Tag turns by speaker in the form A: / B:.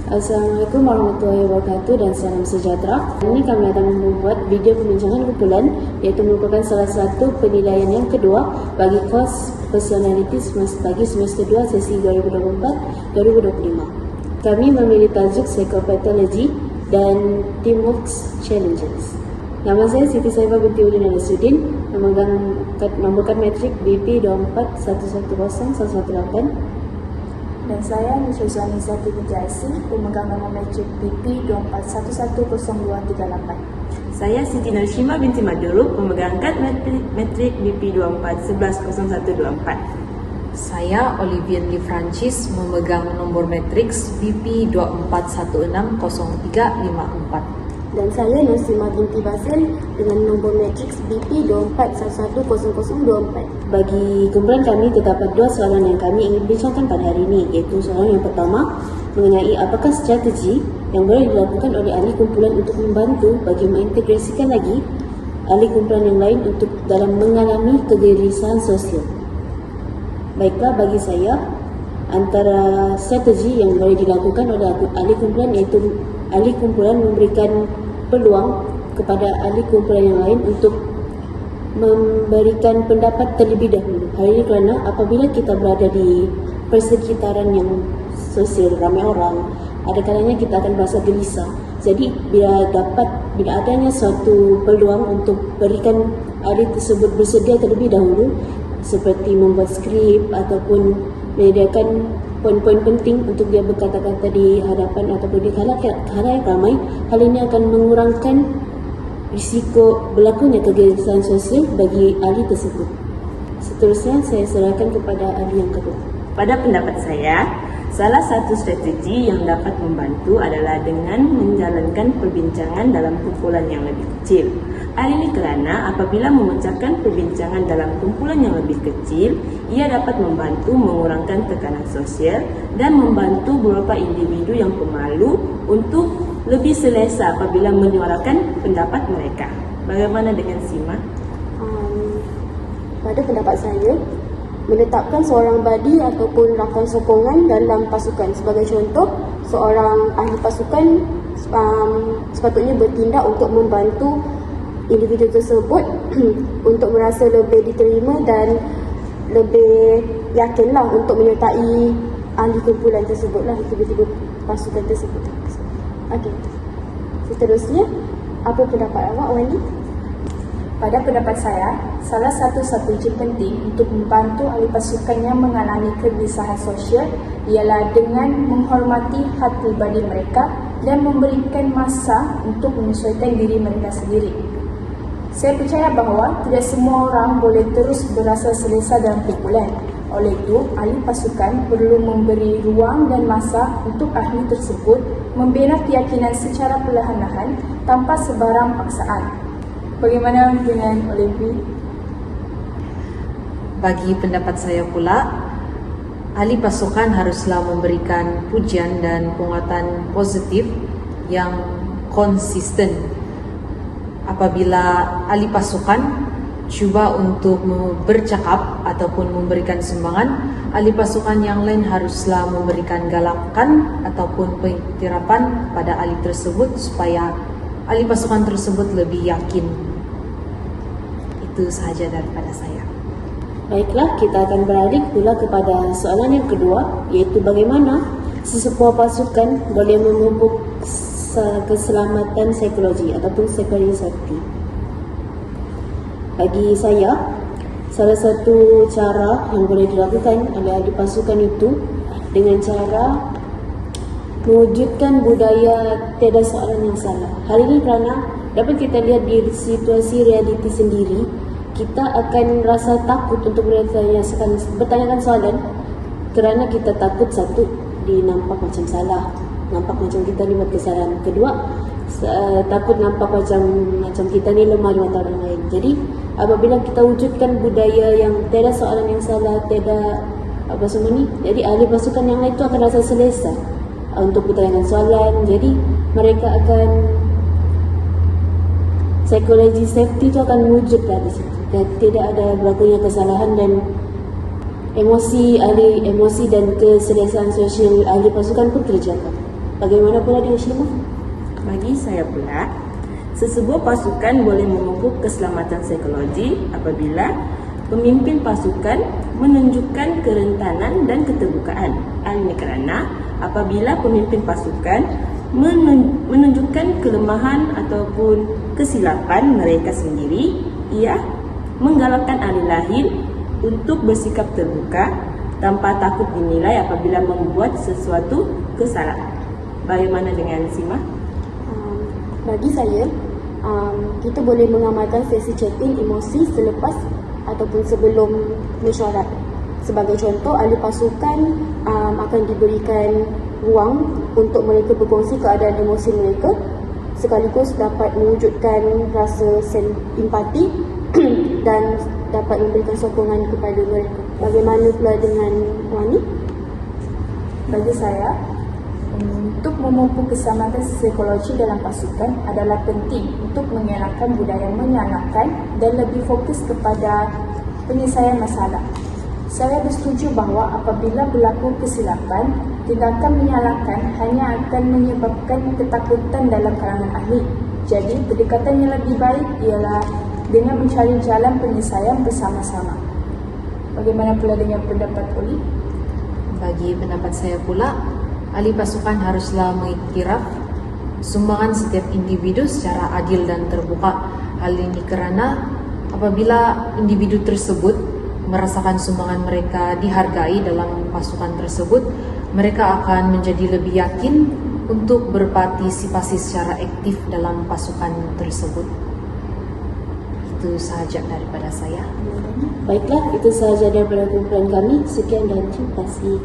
A: Assalamualaikum warahmatullahi wabarakatuh dan salam sejahtera. Ini kami akan membuat video pembincangan kumpulan iaitu merupakan salah satu penilaian yang kedua bagi kos personality bagi semester 2 sesi 2024-2025. Kami memilih tajuk Psychopathology dan Teamwork Challenges. Nama saya Siti Saibah binti Udin Alisuddin, memegang nomor kad matrik BP 24110118.
B: Dan saya Nusrizani Zati Binti pemegang nombor matrik BP 24110238.
C: Saya Siti Narshima binti Madulu, pemegang kad matrik BP 24110124.
D: Saya Olivian Lee Francis, memegang nombor matriks BP 24160354.
E: Dan saya Nusima binti Basil dengan nombor matriks BP 24110024.
A: Bagi kumpulan kami terdapat dua soalan yang kami ingin bincangkan pada hari ini, iaitu soalan yang pertama mengenai apakah strategi yang boleh dilakukan oleh ahli kumpulan untuk membantu bagi mengintegrasikan lagi ahli kumpulan yang lain untuk dalam mengalami kegelisahan sosial. Baiklah, bagi saya antara strategi yang boleh dilakukan oleh ahli kumpulan iaitu ahli kumpulan memberikan peluang kepada ahli kumpulan yang lain untuk memberikan pendapat terlebih dahulu. Hal ini kerana apabila kita berada di persekitaran yang sosial ramai orang, ada kalanya kita akan merasa gelisah. Jadi bila adanya suatu peluang untuk berikan ahli tersebut bersedia terlebih dahulu, seperti membuat skrip ataupun menyediakan poin-poin penting untuk dia berkata-kata di hadapan ataupun di khalayak ramai, hal ini akan mengurangkan risiko berlakunya kegelisahan sosial bagi ahli tersebut. Seterusnya saya serahkan kepada ahli yang kedua.
C: Pada pendapat saya, salah satu strategi yang dapat membantu adalah dengan menjalankan perbincangan dalam kumpulan yang lebih kecil. Hal ini kerana apabila memecahkan perbincangan dalam kumpulan yang lebih kecil, ia dapat membantu mengurangkan tekanan sosial dan membantu beberapa individu yang pemalu untuk lebih selesa apabila menyuarakan pendapat mereka. Bagaimana dengan Sima?
E: Pada pendapat saya, menetapkan seorang badi ataupun rakan sokongan dalam pasukan. Sebagai contoh, seorang ahli pasukan sepatutnya bertindak untuk membantu individu tersebut untuk merasa lebih diterima dan lebih yakinlah untuk menyertai ahli kumpulan tersebutlah, individu pasukan tersebut. Okey. Seterusnya, apa pendapat awak, Wani?
B: Pada pendapat saya, salah satu strategi penting untuk membantu ahli pasukan yang mengalami kegelisahan sosial ialah dengan menghormati hak pribadi mereka dan memberikan masa untuk menyesuaikan diri mereka sendiri. Saya percaya bahawa tidak semua orang boleh terus berasa selesa dalam kumpulan. Oleh itu, ahli pasukan perlu memberi ruang dan masa untuk ahli tersebut membina keyakinan secara perlahan-lahan tanpa sebarang paksaan. Bagaimana dengan Olivi?
D: Bagi pendapat saya pula, ahli pasukan haruslah memberikan pujian dan penguatan positif yang konsisten. Apabila ahli pasukan cuba untuk bercakap ataupun memberikan sumbangan, ahli pasukan yang lain haruslah memberikan galakan ataupun pengiktirafan pada ahli tersebut supaya ahli pasukan tersebut lebih yakin. Itu sahaja daripada saya.
A: Baiklah, kita akan beralih pula kepada soalan yang kedua, iaitu bagaimana sesebuah pasukan boleh memupuk keselamatan psikologi ataupun psychological safety. Bagi saya, salah satu cara yang boleh dilakukan oleh ahli pasukan itu dengan cara mewujudkan budaya tiada soalan yang salah. Hal ini kerana dapat kita lihat di situasi realiti sendiri, kita akan rasa takut untuk bertanyakan soalan kerana kita takut satu, dinampak macam salah, nampak macam kita ni buat kesalahan. Kedua, takut nampak macam kita ni lemah di mata orang lain. Jadi apabila kita wujudkan budaya yang tiada soalan yang salah, tiada apa semua ni, jadi ahli pasukan yang lain tu akan rasa selesa untuk bertanyakan soalan. Jadi mereka akan psikologi safety tu akan wujudlah di situ dan tidak ada berlakunya kesalahan dan emosi dan keselesaan sosial ahli pasukan pun terjaga. Bagaimana pula dengan Shima?
C: Bagi saya pula, sesebuah pasukan boleh memupuk keselamatan psikologi apabila pemimpin pasukan menunjukkan kerentanan dan keterbukaan. Hal ini kerana apabila pemimpin pasukan menunjukkan kelemahan ataupun kesilapan mereka sendiri, ia menggalakkan ahli lain untuk bersikap terbuka tanpa takut dinilai apabila membuat sesuatu kesalahan. Bagaimana dengan Sima?
E: Bagi saya, kita boleh mengamalkan sesi check-in emosi selepas ataupun sebelum mesyuarat. Sebagai contoh, ahli pasukan akan diberikan ruang untuk mereka berkongsi keadaan emosi mereka, sekaligus dapat mewujudkan rasa empati dan dapat memberikan sokongan kepada mereka. Bagaimana pula dengan Wani?
B: Bagi saya, untuk memupuk keselamatan psikologi dalam pasukan adalah penting untuk mengelakkan budaya menyalahkan dan lebih fokus kepada penyelesaian masalah. Saya bersetuju bahawa apabila berlaku kesilapan, tindakan menyalahkan hanya akan menyebabkan ketakutan dalam kalangan ahli. Jadi, pendekatan yang lebih baik ialah dengan mencari jalan penyelesaian bersama-sama. Bagaimana pula dengan pendapat Oli?
D: Bagi pendapat saya pula, ahli pasukan haruslah mengiktiraf sumbangan setiap individu secara adil dan terbuka. Hal ini kerana apabila individu tersebut merasakan sumbangan mereka dihargai dalam pasukan tersebut, mereka akan menjadi lebih yakin untuk berpartisipasi secara aktif dalam pasukan tersebut. Itu sahaja daripada saya.
A: Baiklah, itu sahaja daripada kumpulan kami. Sekian dan terima kasih.